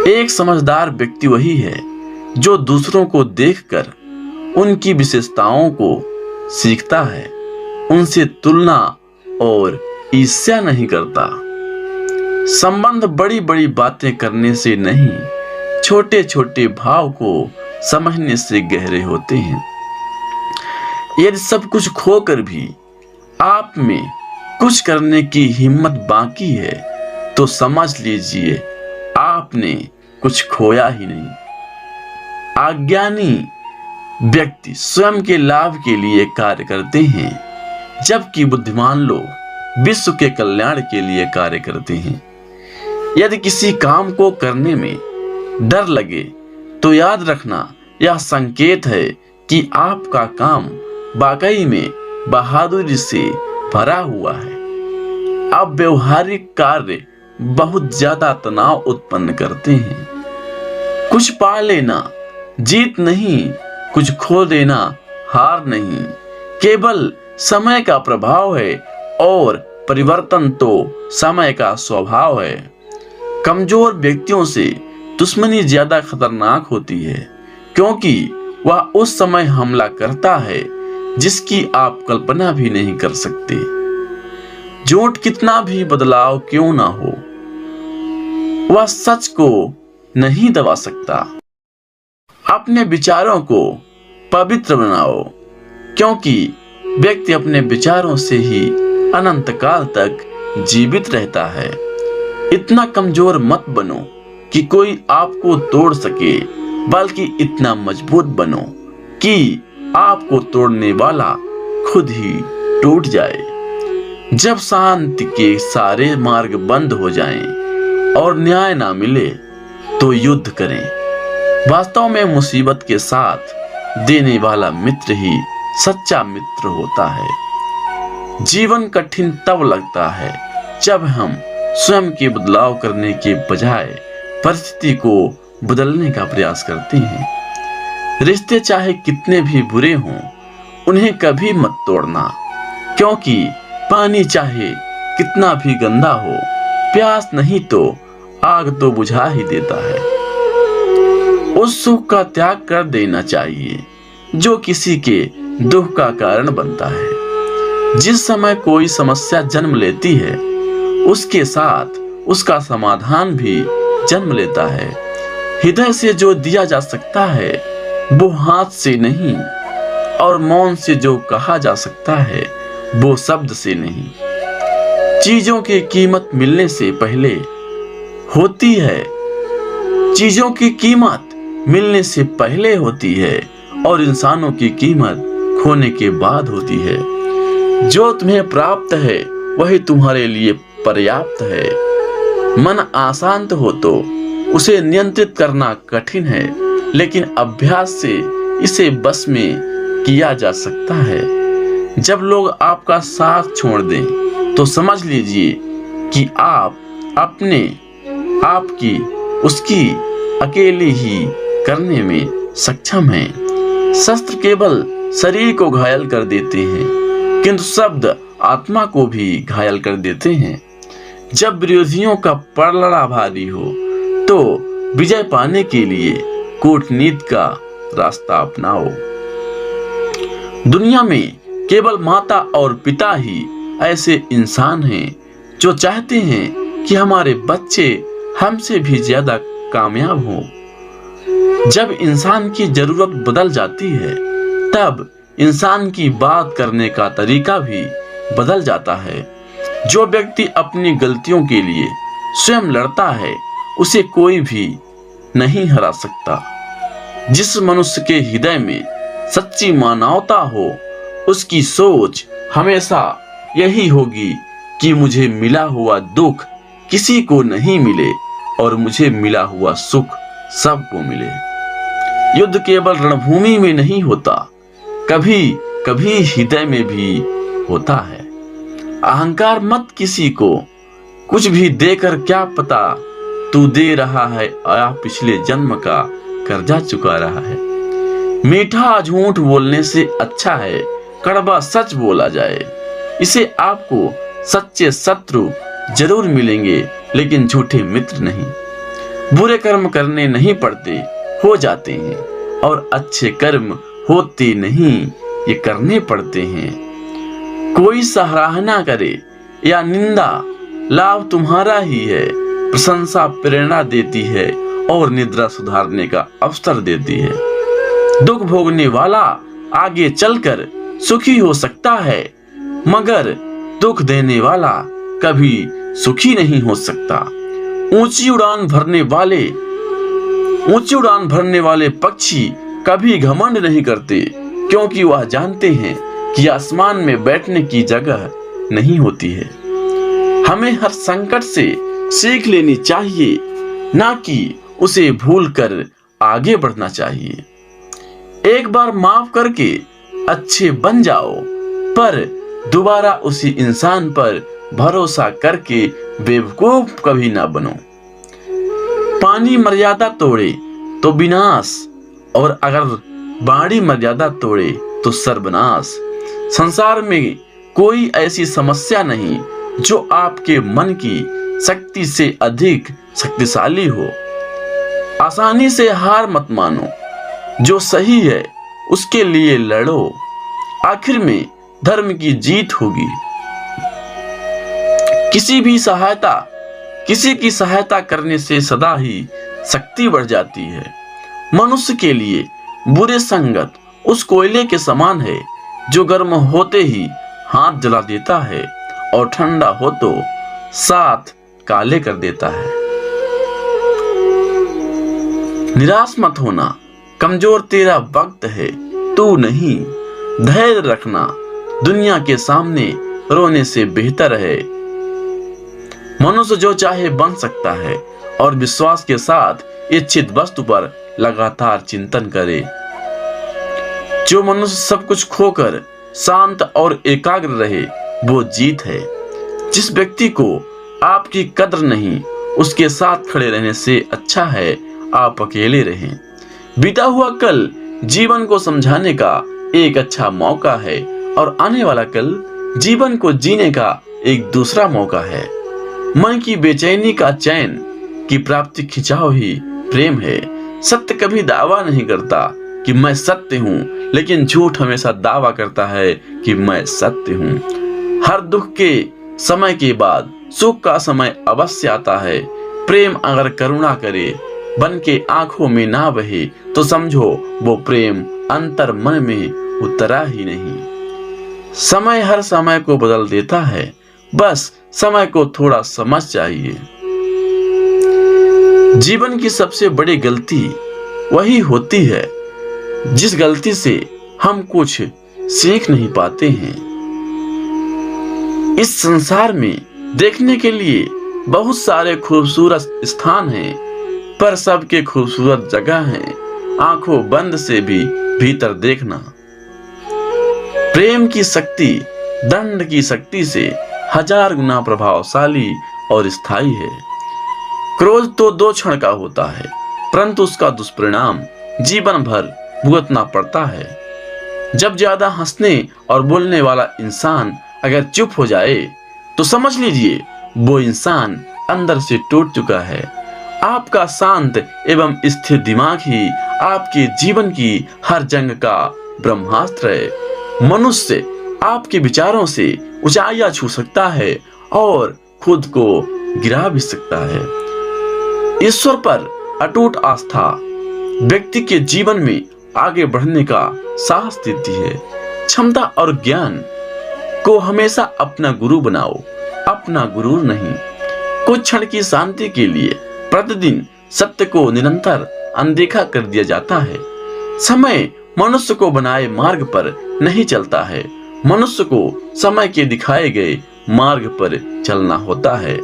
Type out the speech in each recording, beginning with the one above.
एक समझदार व्यक्ति वही है जो दूसरों को देखकर उनकी विशेषताओं को सीखता है, उनसे तुलना और ईर्ष्या नहीं करता। संबंध बड़ी बड़ी बातें करने से नहीं, छोटे छोटे भाव को समझने से गहरे होते हैं। यदि सब कुछ खोकर भी आप में कुछ करने की हिम्मत बाकी है तो समझ लीजिए आपने कुछ खोया ही नहीं। अज्ञानी व्यक्ति स्वयं के लाभ के लिए कार्य करते हैं, जबकि बुद्धिमान लोग विश्व के कल्याण के लिए कार्य करते हैं। यदि किसी काम को करने में डर लगे तो याद रखना यह संकेत है कि आपका काम वाकई में बहादुरी से भरा हुआ है। अब व्यवहारिक कार्य बहुत ज्यादा तनाव उत्पन्न करते हैं। कुछ पा लेना जीत नहीं, कुछ खो देना हार नहीं, केवल समय का प्रभाव है और परिवर्तन तो समय का स्वभाव है। कमजोर व्यक्तियों से दुश्मनी ज्यादा खतरनाक होती है, क्योंकि वह उस समय हमला करता है जिसकी आप कल्पना भी नहीं कर सकते। झूठ कितना भी बदलाव क्यों ना हो, वह सच को नहीं दबा सकता। अपने विचारों को पवित्र बनाओ, क्योंकि व्यक्ति अपने विचारों से ही अनंत काल तक जीवित रहता है। इतना कमजोर मत बनो कि कोई आपको तोड़ सके, बल्कि इतना मजबूत बनो कि आपको तोड़ने वाला खुद ही टूट जाए। जब शांति के सारे मार्ग बंद हो जाएं और न्याय ना मिले तो युद्ध करें। वास्तव में मुसीबत के साथ देने वाला मित्र ही सच्चा मित्र होता है। जीवन कठिन तब लगता है जब हम स्वयं के बदलाव करने के बजाय परिस्थिति को बदलने का प्रयास करते हैं। रिश्ते चाहे कितने भी बुरे हों, उन्हें कभी मत तोड़ना, क्योंकि पानी चाहे कितना भी गंदा हो, प्यास नहीं तो आग तो बुझा ही देता है। उस सुख का त्याग कर देना चाहिए जो किसी के दुख का कारण बनता है। जिस समय कोई समस्या जन्म लेती है, उसके साथ उसका समाधान भी जन्म लेता है। हृदय से जो दिया जा सकता है वो हाथ से नहीं, और मौन से जो कहा जा सकता है वो शब्द से नहीं। चीजों की कीमत मिलने से पहले होती है, चीजों की कीमत मिलने से पहले होती है, और इंसानों की कीमत खोने के बाद होती है। जो तुम्हें प्राप्त है वही तुम्हारे लिए पर्याप्त है। मन अशांत हो तो उसे नियंत्रित करना कठिन है, लेकिन अभ्यास से इसे बस में किया जा सकता है। जब लोग आपका साथ छोड़ दें तो समझ लीजिए कि आप अपने आप की उसकी अकेली ही करने में सक्षम हैं। शस्त्र केवल शरीर को घायल कर देते हैं, किंतु शब्द आत्मा को भी घायल कर देते हैं। जब विरोधियों का पलड़ा भारी हो तो विजय पाने के लिए कूटनीति का रास्ता अपनाओ। दुनिया में केवल माता और पिता ही ऐसे इंसान हैं जो चाहते हैं कि हमारे बच्चे हमसे भी ज्यादा कामयाब हों। जब इंसान की जरूरत बदल जाती है, तब इंसान की बात करने का तरीका भी बदल जाता है। जो व्यक्ति अपनी गलतियों के लिए स्वयं लड़ता है, उसे कोई भी नहीं हरा सकता। जिस मनुष्य के हृदय में सच्ची मानवता हो, उसकी सोच हमेशा यही होगी कि मुझे मिला हुआ दुख किसी को नहीं मिले और मुझे मिला हुआ सुख सबको मिले। युद्ध केवल रणभूमि में नहीं होता, कभी कभी हृदय में भी होता है। अहंकार मत किसी को कुछ भी देकर, क्या पता तू दे रहा है या पिछले जन्म का कर्जा चुका रहा है। मीठा झूठ बोलने से अच्छा है कड़वा सच बोला जाए। इसे आपको सच्चे शत्रु जरूर मिलेंगे, लेकिन झूठे मित्र नहीं। बुरे कर्म करने नहीं पड़ते, हो जाते हैं, और अच्छे कर्म होते नहीं, ये करने पड़ते हैं। कोई सराहना करे या निंदा, लाभ तुम्हारा ही है। प्रशंसा प्रेरणा देती है और निद्रा सुधारने का अवसर देती है। दुख भोगने वाला आगे चलकर सुखी हो सकता है, मगर दुख देने वाला कभी सुखी नहीं हो सकता। ऊंची उड़ान भरने वाले पक्षी कभी घमंड नहीं करते, क्योंकि वह जानते हैं कि आसमान में बैठने की जगह नहीं होती है। हमें हर संकट से सीख लेनी चाहिए, ना कि उसे भूलकर आगे बढ़ना चाहिए। एक बार माफ करके अच्छे बन जाओ, पर दोबारा उसी इंसान पर भरोसा करके बेवकूफ कभी ना बनो। पानी मर्यादा तोड़े तो विनाश, और अगर बाड़ी मर्यादा तोड़े तो सर्वनाश। संसार में कोई ऐसी समस्या नहीं जो आपके मन की शक्ति से अधिक शक्तिशाली हो। आसानी से हार मत मानो, जो सही है उसके लिए लड़ो, आखिर में धर्म की जीत होगी। किसी की सहायता करने से सदा ही शक्ति बढ़ जाती है। मनुष्य के लिए बुरे संगत उस कोयले के समान है जो गर्म होते ही हाथ जला देता है और ठंडा हो तो साथ काले कर देता है। निराश मत होना, कमजोर तेरा वक्त है, तू नहीं। धैर्य रखना, दुनिया के सामने रोने से बेहतर है। मनुष्य जो चाहे बन सकता है, और विश्वास के साथ इच्छित वस्तु पर लगातार चिंतन करे। जो मनुष्य सब कुछ खोकर शांत और एकाग्र रहे, वो जीत है। जिस व्यक्ति को आपकी कद्र नहीं, उसके साथ खड़े रहने से अच्छा है आप अकेले रहें। बीता हुआ कल जीवन को समझाने का एक अच्छा मौका है, और आने वाला कल जीवन को जीने का एक दूसरा मौका है। मन की बेचैनी का चैन की प्राप्ति खिंचाव ही प्रेम है। सत्य कभी दावा नहीं करता कि मैं सत्य हूँ, लेकिन झूठ हमेशा दावा करता है कि मैं सत्य हूँ। हर दुख के समय के बाद सुख का समय अवश्य आता है। प्रेम अगर करुणा करे, बन के आंखों में ना बहे, तो समझो वो प्रेम अंतर मन में उतरा ही नहीं। समय हर समय को बदल देता है, बस समय को थोड़ा समझ चाहिए। जीवन की सबसे बड़ी गलती वही होती है जिस गलती से हम कुछ सीख नहीं पाते हैं। इस संसार में देखने के लिए बहुत सारे खूबसूरत स्थान हैं, पर सबके खूबसूरत जगह हैं आंखों बंद से भी भीतर देखना। प्रेम की शक्ति दंड की शक्ति से 1000 गुना प्रभावशाली और स्थायी है। क्रोध तो 2 क्षण का होता है, परंतु उसका दुष्परिणाम जीवन भर भुगतना पड़ता है। जब ज्यादा हंसने और बोलने वाला इंसान अगर चुप हो जाए, तो समझ लीजिए वो इंसान अंदर से टूट चुका है। आपका शांत एवं स्थिर दिमाग ही आपके जीवन की हर जंग का ब्रह्मास्त्र है। मनुष्य आपके विचारों से ऊंचाइयां छू सकता है और खुद को गिरा भी सकता है। ईश्वर पर अटूट आस्था व्यक्ति के जीवन में आगे बढ़ने का साहस देती है। क्षमता और ज्ञान को हमेशा अपना गुरु बनाओ, अपना गुरु नहीं। कुछ क्षण की शांति के लिए प्रतिदिन सत्य को निरंतर अनदेखा कर दिया जाता है। समय मनुष्य को बनाए मार्ग पर नहीं चलता है, मनुष्य को समय के दिखाए गए मार्ग पर चलना होता है।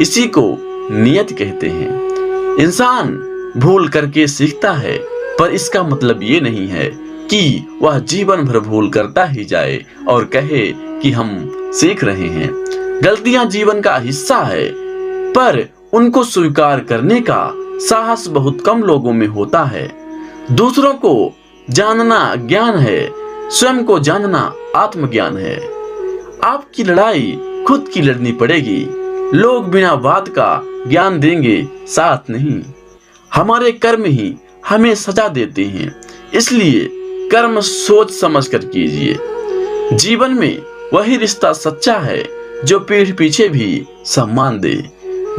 इसी को नियत कहते हैं। इंसान भूल करके सीखता है, पर इसका मतलब ये नहीं है कि वह जीवन भर भूल करता ही जाए और कहे कि हम सीख रहे हैं। गलतियां जीवन का हिस्सा है, पर उनको स्वीकार करने का साहस बहुत कम लोगों में होता है। दूसरों को जानना ज्ञान है, स्वयं को जानना आत्मज्ञान है। आपकी लड़ाई खुद की लड़नी पड़ेगी। लोग बिना बात का ज्ञान देंगे, साथ नहीं। हमारे कर्म ही हमें सजा देते हैं, इसलिए कर्म सोच समझ कर कीजिए। जीवन में वही रिश्ता सच्चा है जो पीठ पीछे भी सम्मान दे।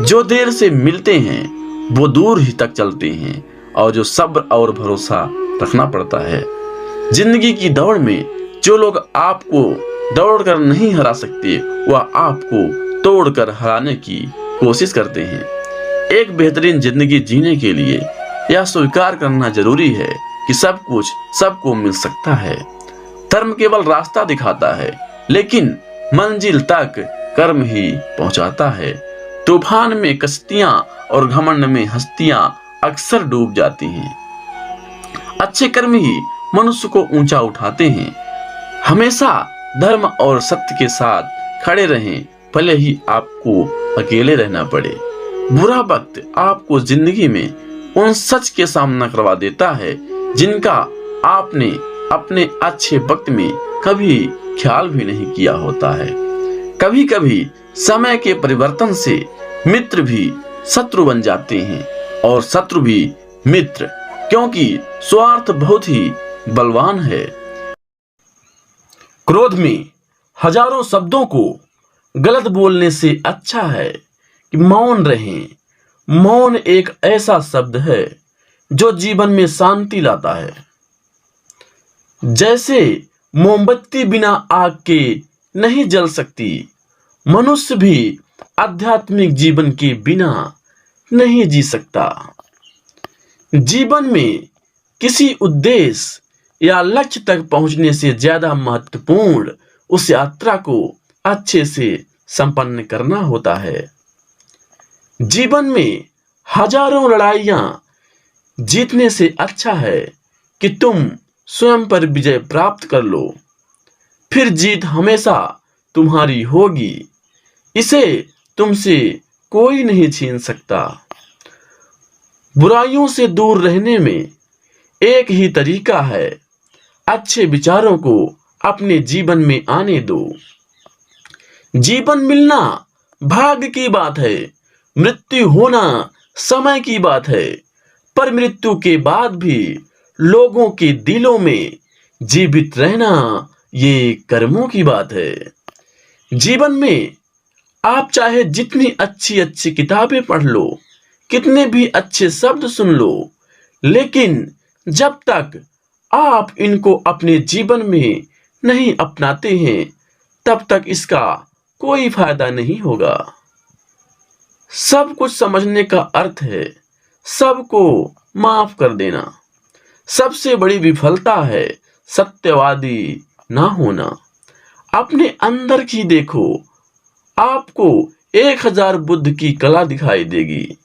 जो देर से मिलते हैं वो दूर ही तक चलते हैं, और जो सब्र और भरोसा रखना पड़ता है। जिंदगी की दौड़ में जो लोग आपको दौड़ कर नहीं हरा सकते, वह आपको तोड़ कर हराने की कोशिश करते हैं। एक बेहतरीन जिंदगी जीने के लिए यह स्वीकार करना जरूरी है कि सब कुछ सबको मिल सकता है। धर्म केवल रास्ता दिखाता है, लेकिन मंजिल तक कर्म ही पहुंचाता है। तूफान में कश्तियां और घमंड में हस्तियां अक्सर डूब जाती हैं। अच्छे कर्म ही मनुष्य को ऊंचा उठाते हैं। हमेशा धर्म और सत्य के साथ खड़े रहें, भले ही आपको अकेले रहना पड़े। बुरा वक्त आपको जिंदगी में उन सच के सामना करवा देता है जिनका आपने अपने अच्छे वक्त में कभी ख्याल भी नहीं किया होता है। कभी कभी समय के परिवर्तन से मित्र भी शत्रु बन जाते हैं, और शत्रु भी मित्र, क्योंकि स्वार्थ बहुत ही बलवान है। क्रोध में हजारों शब्दों को गलत बोलने से अच्छा है कि मौन रहें। मौन एक ऐसा शब्द है जो जीवन में शांति लाता है। जैसे मोमबत्ती बिना आग के नहीं जल सकती, मनुष्य भी आध्यात्मिक जीवन के बिना नहीं जी सकता। जीवन में किसी उद्देश्य या लक्ष्य तक पहुंचने से ज्यादा महत्वपूर्ण उस यात्रा को अच्छे से संपन्न करना होता है। जीवन में हजारों लड़ाइयां जीतने से अच्छा है कि तुम स्वयं पर विजय प्राप्त कर लो, फिर जीत हमेशा तुम्हारी होगी। इसे तुमसे कोई नहीं छीन सकता। बुराइयों से दूर रहने में एक ही तरीका है, अच्छे विचारों को अपने जीवन में आने दो। जीवन मिलना भाग्य की बात है, मृत्यु होना समय की बात है, पर मृत्यु के बाद भी लोगों के दिलों में जीवित रहना ये कर्मों की बात है। जीवन में आप चाहे जितनी अच्छी अच्छी किताबें पढ़ लो, कितने भी अच्छे शब्द सुन लो, लेकिन जब तक आप इनको अपने जीवन में नहीं अपनाते हैं, तब तक इसका कोई फायदा नहीं होगा। सब कुछ समझने का अर्थ है सबको माफ कर देना। सबसे बड़ी विफलता है सत्यवादी ना होना। अपने अंदर की देखो, आपको 1000 बुद्ध की कला दिखाई देगी।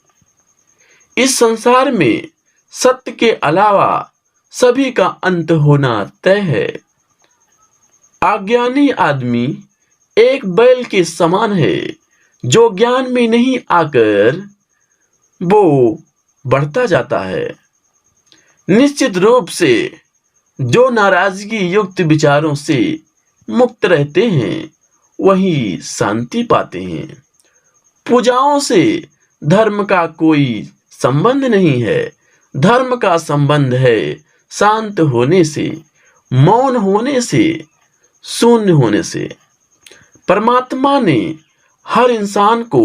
इस संसार में सत्य के अलावा सभी का अंत होना तय है। अज्ञानी आदमी एक बैल के समान है जो ज्ञान में नहीं आकर वो बढ़ता जाता है। निश्चित रूप से जो नाराजगी युक्त विचारों से मुक्त रहते हैं वही शांति पाते हैं। पूजाओं से धर्म का कोई संबंध नहीं है। धर्म का संबंध है शांत होने से, मौन होने से, शून्य होने से। परमात्मा ने हर इंसान को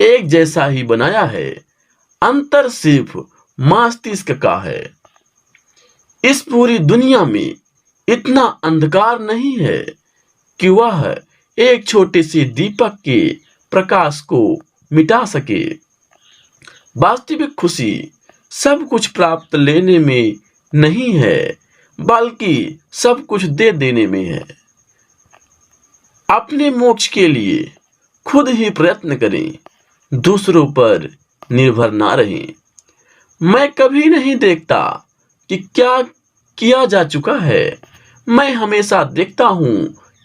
एक जैसा ही बनाया है, अंतर सिर्फ मस्तिष्क का है। इस पूरी दुनिया में इतना अंधकार नहीं है कि वह एक छोटे से दीपक के प्रकाश को मिटा सके। वास्तविक खुशी सब कुछ प्राप्त लेने में नहीं है, बल्कि सब कुछ दे देने में है। अपने मोक्ष के लिए खुद ही प्रयत्न करें, दूसरों पर निर्भर ना रहें। मैं कभी नहीं देखता कि क्या किया जा चुका है, मैं हमेशा देखता हूं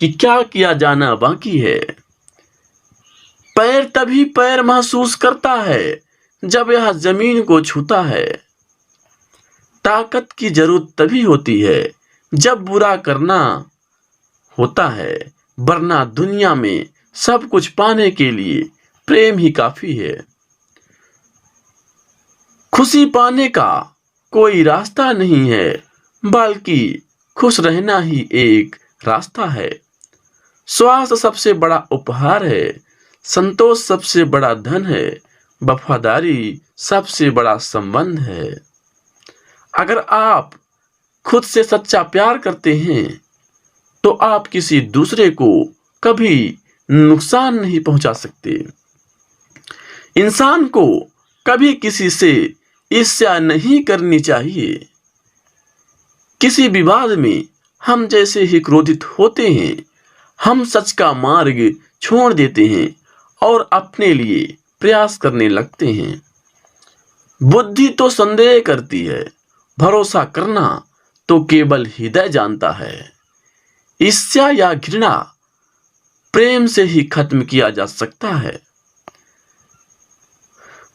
कि क्या किया जाना बाकी है। पैर तभी पैर महसूस करता है जब यह जमीन को छूता है। ताकत की जरूरत तभी होती है जब बुरा करना होता है, वरना दुनिया में सब कुछ पाने के लिए प्रेम ही काफी है। खुशी पाने का कोई रास्ता नहीं है, बल्कि खुश रहना ही एक रास्ता है। स्वास्थ्य सबसे बड़ा उपहार है, संतोष सबसे बड़ा धन है, वफादारी सबसे बड़ा संबंध है। अगर आप खुद से सच्चा प्यार करते हैं तो आप किसी दूसरे को कभी नुकसान नहीं पहुंचा सकते। इंसान को कभी किसी से ईर्ष्या नहीं करनी चाहिए। किसी विवाद में हम जैसे ही क्रोधित होते हैं, हम सच का मार्ग छोड़ देते हैं और अपने लिए प्रयास करने लगते हैं। बुद्धि तो संदेह करती है, भरोसा करना तो केवल हृदय जानता है। ईर्ष्या या घृणा प्रेम से ही खत्म किया जा सकता है।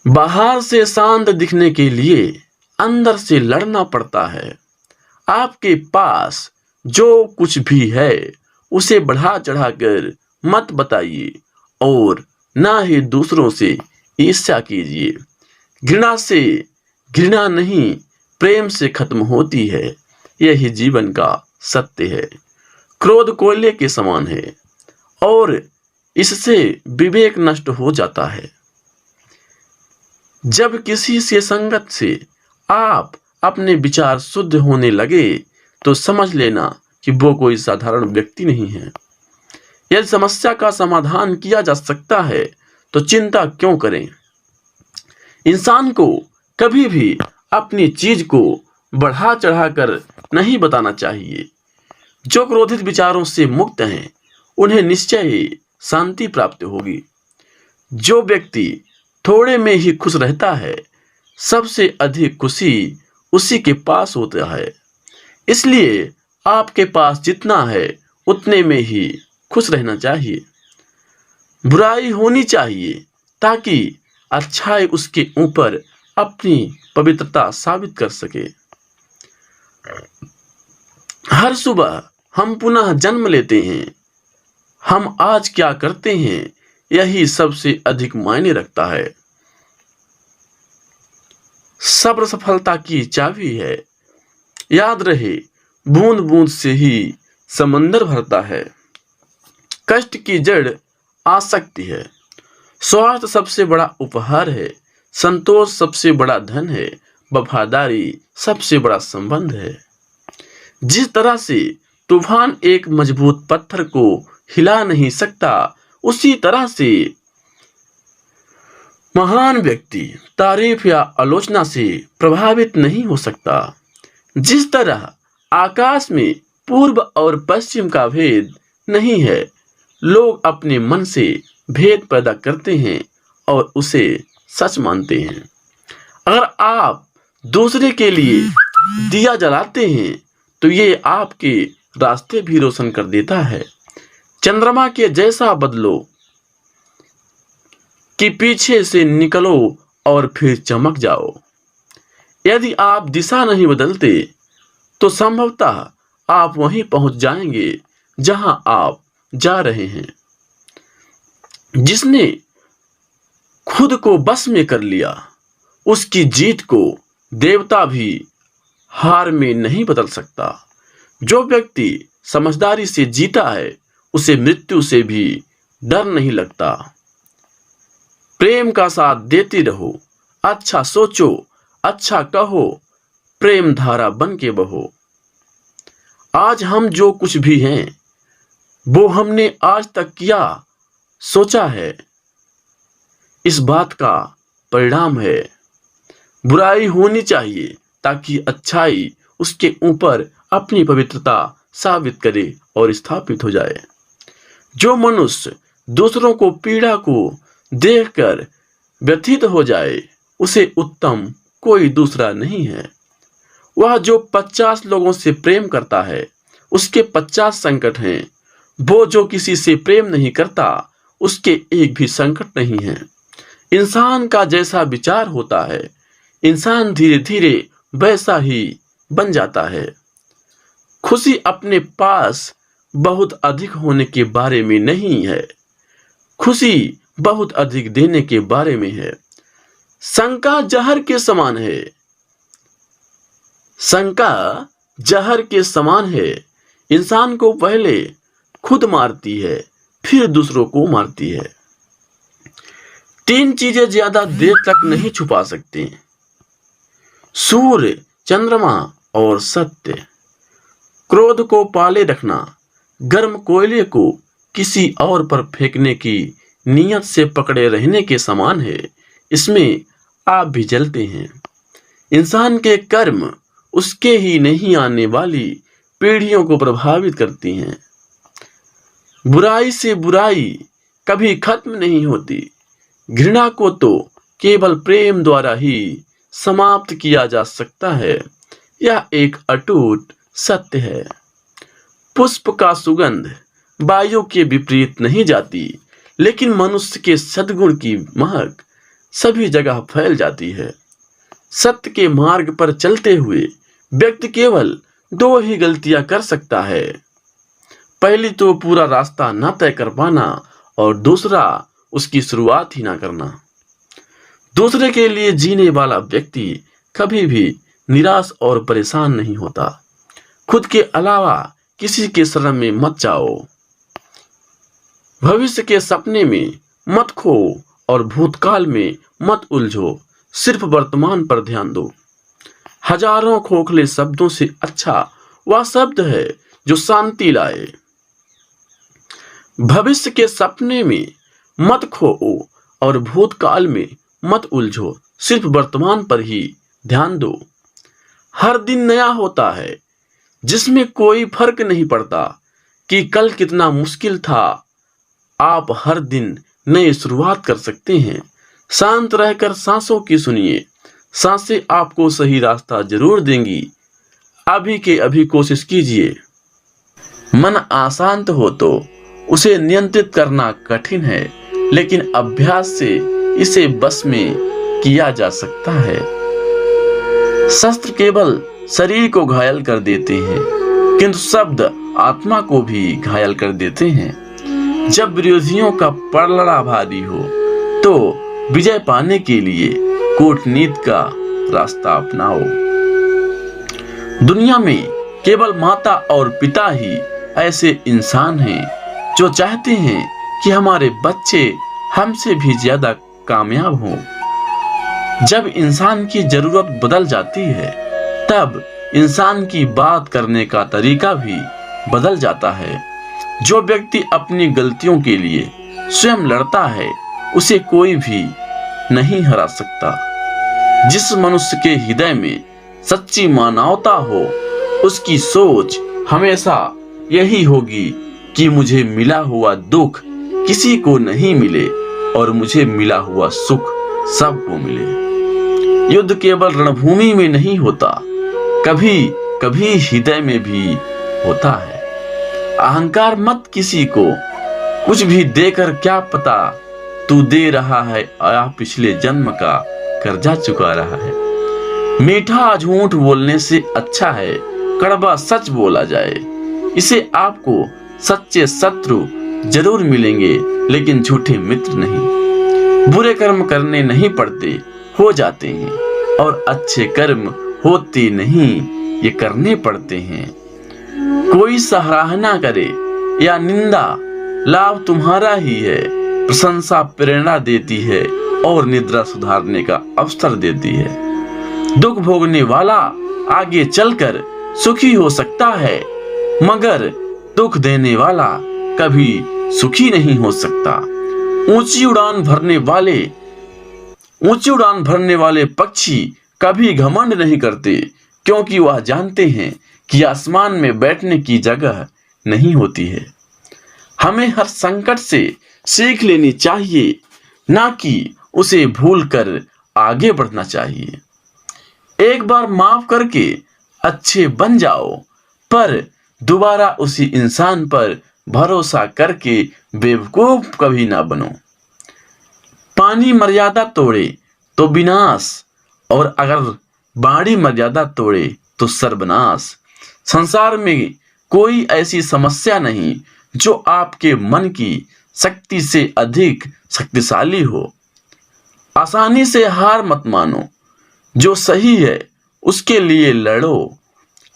बाहर से शांत दिखने के लिए अंदर से लड़ना पड़ता है। आपके पास जो कुछ भी है उसे बढ़ा चढ़ाकर मत बताइए और ना ही दूसरों से ईर्ष्या कीजिए। घृणा से घृणा नहीं, प्रेम से खत्म होती है। यही जीवन का सत्य है। क्रोध कोयले के समान है और इससे विवेक नष्ट हो जाता है। जब किसी से संगत से आप अपने विचार शुद्ध होने लगे तो समझ लेना कि वो कोई साधारण व्यक्ति नहीं है। यदि समस्या का समाधान किया जा सकता है तो चिंता क्यों करें। इंसान को कभी भी अपनी चीज को बढ़ा चढ़ाकर नहीं बताना चाहिए। जो क्रोधित विचारों से मुक्त हैं उन्हें निश्चय ही शांति प्राप्त होगी। जो व्यक्ति थोड़े में ही खुश रहता है, सबसे अधिक खुशी उसी के पास होता है। इसलिए आपके पास जितना है उतने में ही खुश रहना चाहिए। बुराई होनी चाहिए ताकि अच्छाई उसके ऊपर अपनी पवित्रता साबित कर सके। हर सुबह हम पुनः जन्म लेते हैं। हम आज क्या करते हैं यही सबसे अधिक मायने रखता है। सब्र सफलता की चाबी है। याद रहे, बूंद बूंद से ही समंदर भरता है। कष्ट की जड़ आसक्ति है। स्वार्थ सबसे बड़ा उपहार है। संतोष सबसे बड़ा धन है। वफादारी सबसे बड़ा संबंध है। जिस तरह से तूफान एक मजबूत पत्थर को हिला नहीं सकता, उसी तरह से महान व्यक्ति तारीफ या आलोचना से प्रभावित नहीं हो सकता। जिस तरह आकाश में पूर्व और पश्चिम का भेद नहीं है, लोग अपने मन से भेद पैदा करते हैं और उसे सच मानते हैं। अगर आप दूसरे के लिए दिया जलाते हैं तो ये आपके रास्ते भी रोशन कर देता है। चंद्रमा के जैसा बदलो कि पीछे से निकलो और फिर चमक जाओ। यदि आप दिशा नहीं बदलते तो संभवतः आप वहीं पहुंच जाएंगे जहां आप जा रहे हैं। जिसने खुद को बस में कर लिया, उसकी जीत को देवता भी हार में नहीं बदल सकता। जो व्यक्ति समझदारी से जीता है, उसे मृत्यु से भी डर नहीं लगता। प्रेम का साथ देते रहो, अच्छा सोचो, अच्छा कहो, प्रेम धारा बन के बहो। आज हम जो कुछ भी हैं वो हमने आज तक किया सोचा है, इस बात का परिणाम है। बुराई होनी चाहिए ताकि अच्छाई उसके ऊपर अपनी पवित्रता साबित करे और स्थापित हो जाए। जो मनुष्य दूसरों को पीड़ा को देखकर व्यथित हो जाए, उसे उत्तम कोई दूसरा नहीं है। वह जो 50 लोगों से प्रेम करता है, उसके 50 संकट हैं। वो जो किसी से प्रेम नहीं करता, उसके एक भी संकट नहीं है। इंसान का जैसा विचार होता है, इंसान धीरे धीरे वैसा ही बन जाता है। खुशी अपने पास बहुत अधिक होने के बारे में नहीं है। खुशी बहुत अधिक देने के बारे में है। शंका जहर के समान है। शंका जहर के समान है। इंसान को पहले खुद मारती है, फिर दूसरों को मारती है। 3 चीजें ज्यादा देर तक नहीं छुपा सकते: सूर्य, चंद्रमा और सत्य। क्रोध को पाले रखना गर्म कोयले को किसी और पर फेंकने की नियत से पकड़े रहने के समान है। इसमें आप भी जलते हैं। इंसान के कर्म उसके ही नहीं आने वाली पीढ़ियों को प्रभावित करती हैं। बुराई से बुराई कभी खत्म नहीं होती। घृणा को तो केवल प्रेम द्वारा ही समाप्त किया जा सकता है। यह एक अटूट सत्य है। पुष्प का सुगंध वायु के विपरीत नहीं जाती, लेकिन मनुष्य के सद्गुण की महक सभी जगह फैल जाती है। सत्य के मार्ग पर चलते हुए व्यक्ति केवल 2 ही गलतियां कर सकता है। पहली तो पूरा रास्ता न तय कर पाना, और दूसरा उसकी शुरुआत ही ना करना। दूसरे के लिए जीने वाला व्यक्ति कभी भी निराश और परेशान नहीं होता। खुद के अलावा किसी के शरण में मत जाओ। भविष्य के सपने में मत खो और भूतकाल में मत उलझो। सिर्फ वर्तमान पर ध्यान दो। हजारों खोखले शब्दों से अच्छा वह शब्द है जो शांति लाए। भविष्य के सपने में मत खो और भूतकाल में मत उलझो। सिर्फ वर्तमान पर ही ध्यान दो। हर दिन नया होता है, जिसमें कोई फर्क नहीं पड़ता कि कल कितना मुश्किल था। आप हर दिन नई शुरुआत कर सकते हैं। शांत रहकर सांसों की सुनिए। सांसें आपको सही रास्ता जरूर देंगी। अभी के अभी कोशिश कीजिए। मन अशांत हो तो उसे नियंत्रित करना कठिन है, लेकिन अभ्यास से इसे बस में किया जा सकता है। शस्त्र केवल शरीर को घायल कर देते हैं, किंतु शब्द आत्मा को भी घायल कर देते हैं। जब विरोधियों का पलड़ा भारी हो तो विजय पाने के लिए कूटनीति का रास्ता अपनाओ। दुनिया में केवल माता और पिता ही ऐसे इंसान हैं जो चाहते हैं कि हमारे बच्चे हमसे भी ज्यादा कामयाब हों। जब इंसान की जरूरत बदल जाती है, तब इंसान की बात करने का तरीका भी बदल जाता है। जो व्यक्ति अपनी गलतियों के लिए स्वयं लड़ता है, उसे कोई भी नहीं हरा सकता। जिस मनुष्य के हृदय में सच्ची मानवता हो, उसकी सोच हमेशा यही होगी कि मुझे मिला हुआ दुख किसी को नहीं मिले और मुझे मिला हुआ सुख सबको मिले। युद्ध केवल रणभूमि में नहीं होता, कभी कभी हृदय में भी होता है। अहंकार मत किसी को कुछ भी देकर, क्या पता तू दे रहा है या पिछले जन्म का कर्जा चुका रहा है। मीठा झूठ बोलने से अच्छा है कड़वा सच बोला जाए। इसे आपको सच्चे शत्रु जरूर मिलेंगे, लेकिन झूठे मित्र नहीं। बुरे कर्म करने नहीं पड़ते, हो जाते हैं, और अच्छे कर्म होते नहीं, ये करने पड़ते हैं। कोई सराहना करे या निंदा, लाभ तुम्हारा ही है। प्रशंसा प्रेरणा देती है और निद्रा सुधारने का अवसर देती है। दुख भोगने वाला आगे चलकर सुखी हो सकता है, मगर दुख देने वाला कभी सुखी नहीं हो सकता। ऊंची उड़ान भरने वाले पक्षी कभी घमंड नहीं करते, क्योंकि वह जानते हैं कि आसमान में बैठने की जगह नहीं होती है। हमें हर संकट से सीख लेनी चाहिए, ना कि उसे भूलकर आगे बढ़ना चाहिए। एक बार माफ करके अच्छे बन जाओ, पर दोबारा उसी इंसान पर भरोसा करके बेवकूफ कभी ना बनो। पानी मर्यादा तोड़े तो विनाश, और अगर बाड़ी मर्यादा तोड़े तो सर्वनाश। संसार में कोई ऐसी समस्या नहीं जो आपके मन की शक्ति से अधिक शक्तिशाली हो। आसानी से हार मत मानो, जो सही है उसके लिए लड़ो,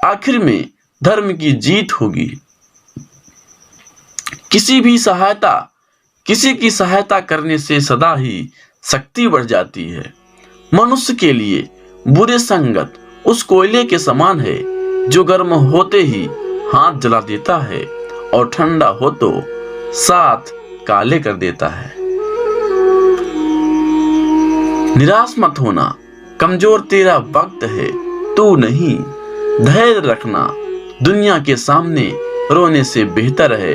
आखिर में धर्म की जीत होगी। किसी की सहायता करने से सदा ही शक्ति बढ़ जाती है। मनुष्य के लिए बुरे संगत उस कोयले के समान है जो गर्म होते ही हाथ जला देता है और ठंडा हो तो साथ काले कर देता है। निराश मत होना, कमजोर तेरा वक्त है, तू नहीं। धैर्य रखना, दुनिया के सामने रोने से बेहतर है।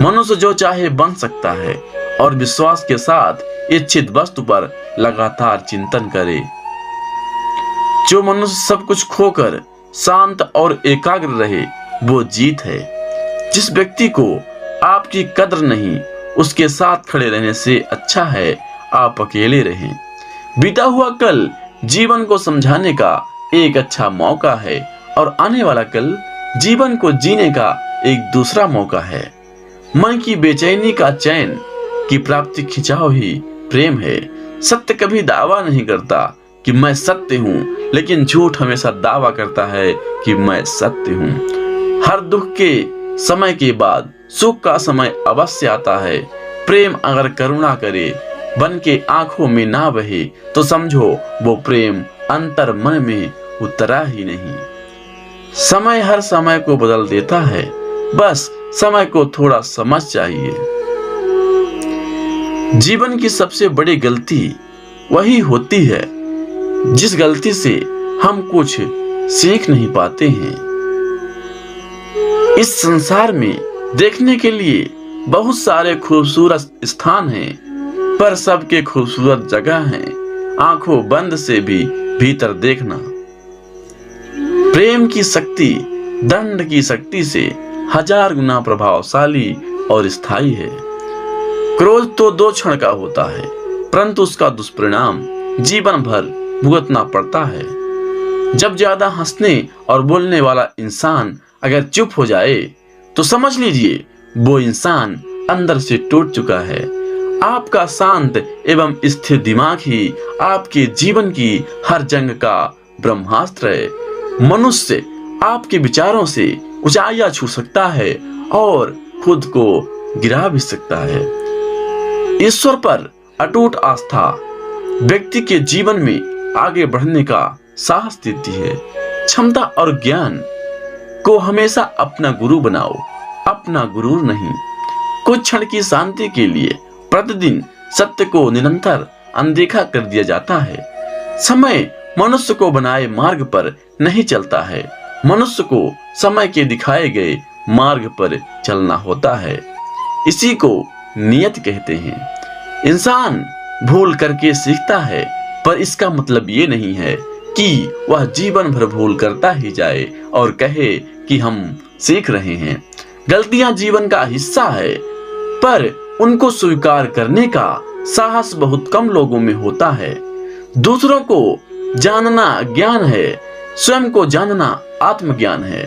मनुष्य जो चाहे बन सकता है और विश्वास के साथ इच्छित वस्तु पर लगातार चिंतन करे। जो मनुष्य सब कुछ खोकर शांत और एकाग्र रहे वो जीत है। जिस व्यक्ति को आपकी कद्र नहीं, उसके साथ खड़े रहने से अच्छा है आप अकेले रहें। बीता हुआ कल जीवन को समझाने का एक अच्छा मौका है और आने वाला कल जीवन को जीने का एक दूसरा मौका है। मन की बेचैनी का चैन की प्राप्ति खिंचाव ही प्रेम है। सत्य कभी दावा नहीं करता कि मैं सत्य हूँ, लेकिन झूठ हमेशा दावा करता है कि मैं सत्य हूँ। हर दुख के समय के बाद सुख का समय अवश्य आता है। प्रेम अगर करुणा करे बन के आंखों में ना बहे तो समझो वो प्रेम अंतर मन में उतरा ही नहीं। समय हर समय को बदल देता है, बस समय को थोड़ा समझ चाहिए। जीवन की सबसे बड़ी गलती वही होती है जिस गलती से हम कुछ सीख नहीं पाते हैं। इस संसार में देखने के लिए बहुत सारे खूबसूरत स्थान हैं, पर सबके खूबसूरत जगह हैं आंखों बंद से भी भीतर देखना। प्रेम की शक्ति दंड की शक्ति से 1000 गुना प्रभावशाली और स्थायी है। क्रोध तो 2 क्षण का होता है, परंतु उसका दुष्परिणाम जीवन भर भुगतना पड़ता है। जब ज्यादा हंसने और बोलने वाला इंसान अगर चुप हो जाए तो समझ लीजिए वो इंसान अंदर से टूट चुका है। आपका शांत एवं स्थिर दिमाग ही आपके जीवन की हर जंग का ब्रह्मास्त्र है। मनुष्य आपके विचारों से ऊंचाइयां छू सकता है और खुद को गिरा भी सकता है। ईश्वर पर अटूट आस्था व्यक्ति के जीवन में आगे बढ़ने का साहस देती है। क्षमता और ज्ञान को हमेशा अपना गुरु बनाओ, अपना गुरु नहीं। कुछ क्षण की शांति के लिए प्रतिदिन सत्य को निरंतर अनदेखा कर दिया जाता है। समय मनुष्य को बनाए मार्ग पर नहीं चलता है, मनुष्य को समय के दिखाए गए मार्ग पर चलना होता है। इसी को नियत कहते हैं। इंसान भूल करके सीखता है, पर इसका मतलब ये नहीं है कि वह जीवन भर भूल करता ही जाए और कहे कि हम सीख रहे हैं। गलतियां जीवन का हिस्सा है, पर उनको स्वीकार करने का साहस बहुत कम लोगों में होता है। दूसरों को जानना ज्ञान है, स्वयं को जानना आत्मज्ञान है।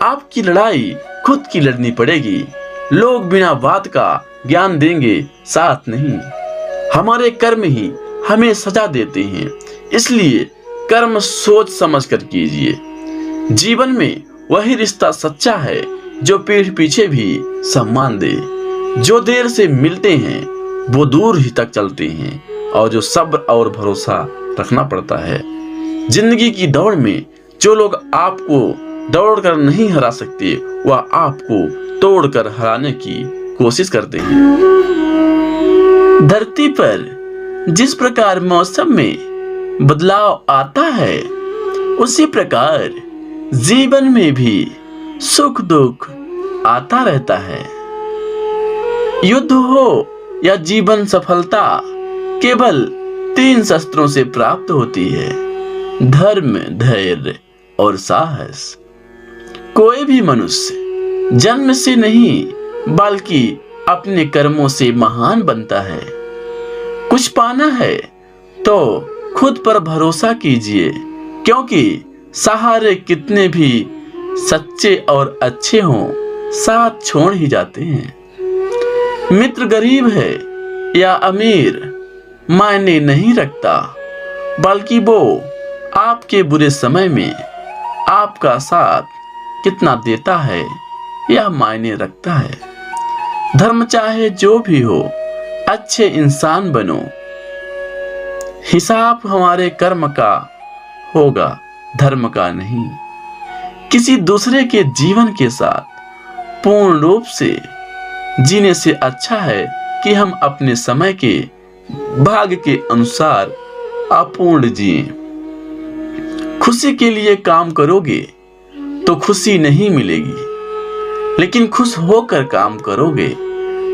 आपकी लड़ाई खुद की लड़नी पड़ेगी। लोग बिना बात का ज्ञान देंगे, साथ नहीं। हमारे कर्म ही हमें सजा देते हैं, इसलिए कर्म सोच समझ कर कीजिए। जीवन में वही रिश्ता सच्चा है जो पीठ पीछे भी सम्मान दे। जो देर से मिलते हैं वो दूर ही तक चलते हैं, और जो सब्र और भरोसा रखना पड़ता है। जिंदगी की दौड़ में जो लोग आपको दौड़ कर नहीं हरा सकते, वह आपको तोड़ कर हराने की कोशिश करते हैं। धरती पर जिस प्रकार मौसम में बदलाव आता है, उसी प्रकार जीवन में भी सुख दुख आता रहता है। युद्ध हो या जीवन सफलता केवल 3 शस्त्रों से प्राप्त होती है: धर्म, धैर्य और साहस। कोई भी मनुष्य जन्म से नहीं बल्कि अपने कर्मों से महान बनता है। कुछ पाना है तो खुद पर भरोसा कीजिए, क्योंकि सहारे कितने भी सच्चे और अच्छे हों, साथ छोड़ ही जाते हैं। मित्र गरीब है या अमीर मायने नहीं रखता, बल्कि वो आपके बुरे समय में आपका साथ कितना देता है यह मायने रखता है। धर्म चाहे जो भी हो, अच्छे इंसान बनो। हिसाब हमारे कर्म का होगा, धर्म का नहीं। किसी दूसरे के जीवन के साथ पूर्ण रूप से जीने से अच्छा है कि हम अपने समय के भाग्य के अनुसार अपूर्ण जिए। खुशी के लिए काम करोगे तो खुशी नहीं मिलेगी, लेकिन खुश होकर काम करोगे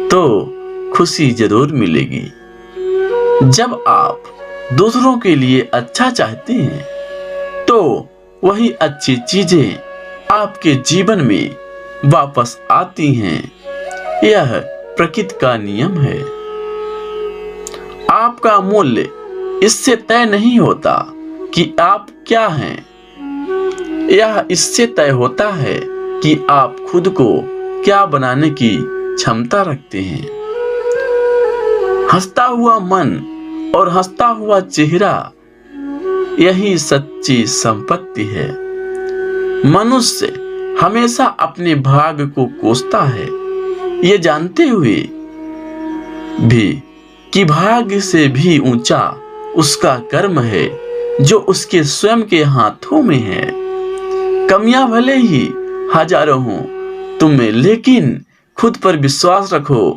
तो खुशी जरूर मिलेगी। जब आप दूसरों के लिए अच्छा चाहते हैं तो वही अच्छी चीजें आपके जीवन में वापस आती हैं। यह प्रकृति का नियम है। आपका मूल्य इससे तय नहीं होता कि आप क्या हैं, यह इससे तय होता है कि आप खुद को क्या बनाने की क्षमता रखते हैं। हंसता हुआ मन और हंसता हुआ चेहरा यही सच्ची संपत्ति है। मनुष्य हमेशा अपने भाग्य को कोसता है, ये जानते हुए भी कि भाग्य से भी ऊंचा उसका कर्म है जो उसके स्वयं के हाथों में है। कमियां भले ही हजारों हों तुम में, लेकिन खुद पर विश्वास रखो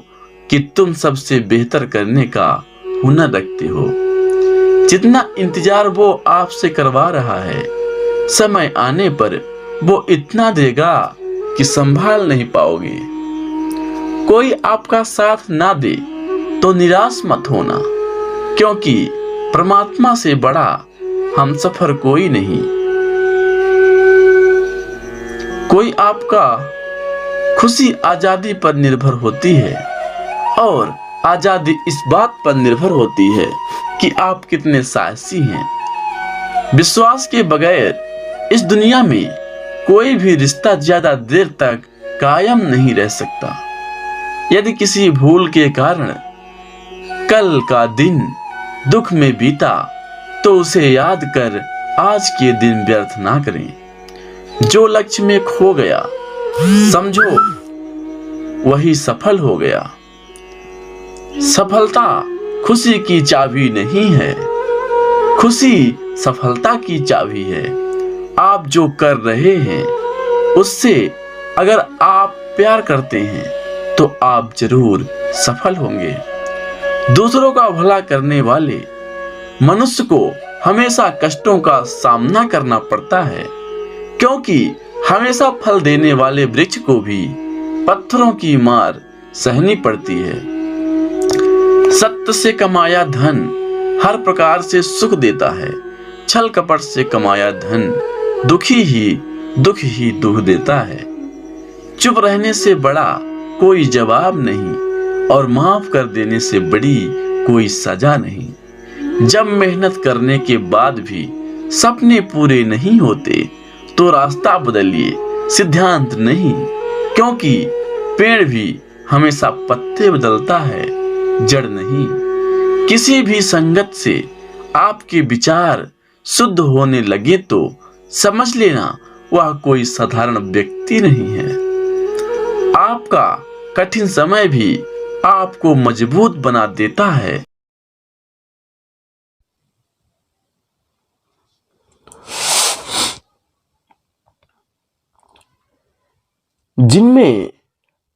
कि तुम सबसे बेहतर करने का हुनर रखते हो। जितना इंतजार वो आपसे करवा रहा है, समय आने पर वो इतना देगा कि संभाल नहीं पाओगे। कोई आपका साथ ना दे तो निराश मत होना, क्योंकि परमात्मा से बड़ा हमसफर कोई नहीं। कोई आपका खुशी आजादी पर निर्भर होती है और आजादी इस बात पर निर्भर होती है कि आप कितने साहसी हैं। विश्वास के बगैर इस दुनिया में कोई भी रिश्ता ज्यादा देर तक कायम नहीं रह सकता। यदि किसी भूल के कारण कल का दिन दुख में बीता तो उसे याद कर आज के दिन व्यर्थ ना करें। जो लक्ष्य में खो गया समझो वही सफल हो गया। सफलता खुशी की चाबी नहीं है, खुशी सफलता की चाबी है। आप जो कर रहे हैं उससे अगर आप प्यार करते हैं तो आप जरूर सफल होंगे। दूसरों का भला करने वाले मनुष्य को हमेशा कष्टों का सामना करना पड़ता है, क्योंकि हमेशा फल देने वाले वृक्ष को भी पत्थरों की मार सहनी पड़ती है। सत्य से कमाया धन हर प्रकार से सुख देता है, छल कपट से कमाया धन दुख ही दुख देता है। चुप रहने से बड़ा कोई जवाब नहीं और माफ कर देने से बड़ी कोई सजा नहीं। जब मेहनत करने के बाद भी सपने पूरे नहीं होते तो रास्ता बदलिए, सिद्धांत नहीं, क्योंकि पेड़ भी हमेशा पत्ते बदलता है, जड़ नहीं। किसी भी संगत से आपके विचार शुद्ध होने लगे तो समझ लेना वह कोई साधारण व्यक्ति नहीं है। आपका कठिन समय भी आपको मजबूत बना देता है। जिनमें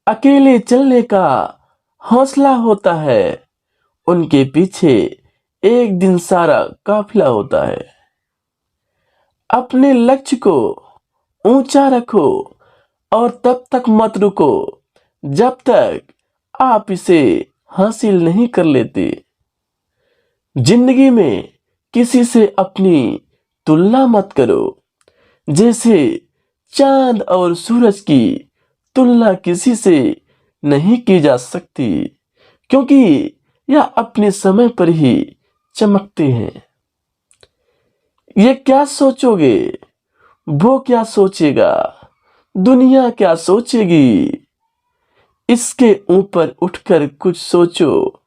अकेले चलने का हौसला होता है उनके पीछे एक दिन सारा काफिला होता है। अपने लक्ष्य को ऊंचा रखो और तब तक मत रुको जब तक आप इसे हासिल नहीं कर लेते। जिंदगी में किसी से अपनी तुलना मत करो, जैसे चांद और सूरज की तुलना किसी से नहीं की जा सकती, क्योंकि यह अपने समय पर ही चमकते हैं। ये क्या सोचोगे, वो क्या सोचेगा, दुनिया क्या सोचेगी, इसके ऊपर उठकर कुछ सोचो,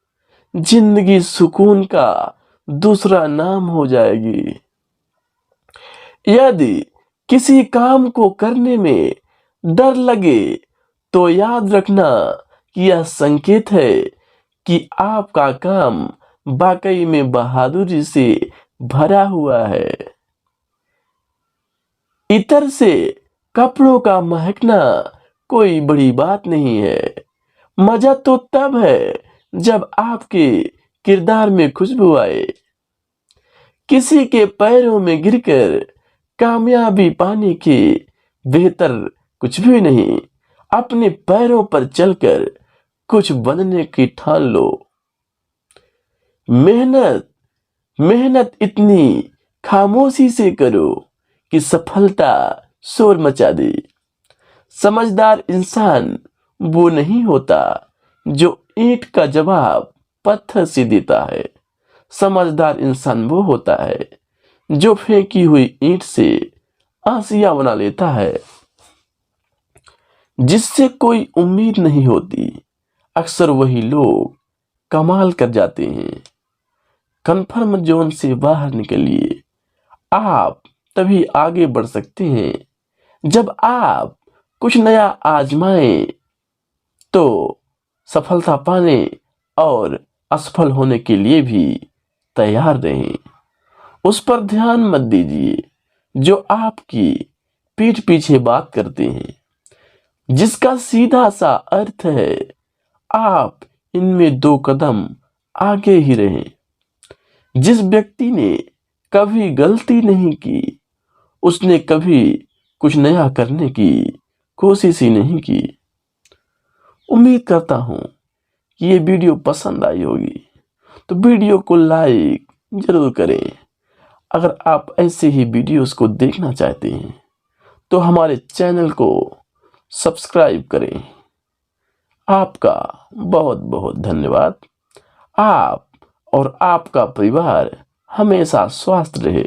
जिंदगी सुकून का दूसरा नाम हो जाएगी। यदि किसी काम को करने में डर लगे तो याद रखना कि यह संकेत है कि आपका काम वाकई में बहादुरी से भरा हुआ है। इतर से कपड़ों का महकना कोई बड़ी बात नहीं है। मजा तो तब है जब आपके किरदार में खुशबू आए। किसी के पैरों में गिरकर कामयाबी पाने के बेहतर कुछ भी नहीं। अपने पैरों पर चलकर कुछ बनने की ठान लो। मेहनत इतनी खामोशी से करो कि सफलता शोर मचा दे। समझदार इंसान वो नहीं होता जो ईंट का जवाब पत्थर से देता है। समझदार इंसान वो होता है जो फेंकी हुई ईंट से आसिया बना लेता है। जिससे कोई उम्मीद नहीं होती, अक्सर वही लोग कमाल कर जाते हैं। कंफर्म जोन से बाहर निकलिए। आप तभी आगे बढ़ सकते हैं जब आप कुछ नया आजमाएं। तो सफलता पाने और असफल होने के लिए भी तैयार रहें। उस पर ध्यान मत दीजिए जो आपकी पीठ पीछे बात करते हैं, जिसका सीधा सा अर्थ है आप इनमें 2 कदम आगे ही रहें। जिस व्यक्ति ने कभी गलती नहीं की, उसने कभी कुछ नया करने की कोशिश ही नहीं की। उम्मीद करता हूं कि ये वीडियो पसंद आई होगी, तो वीडियो को लाइक जरूर करें। अगर आप ऐसे ही वीडियोस को देखना चाहते हैं तो हमारे चैनल को सब्सक्राइब करें। आपका बहुत बहुत धन्यवाद। आप और आपका परिवार हमेशा स्वस्थ रहे।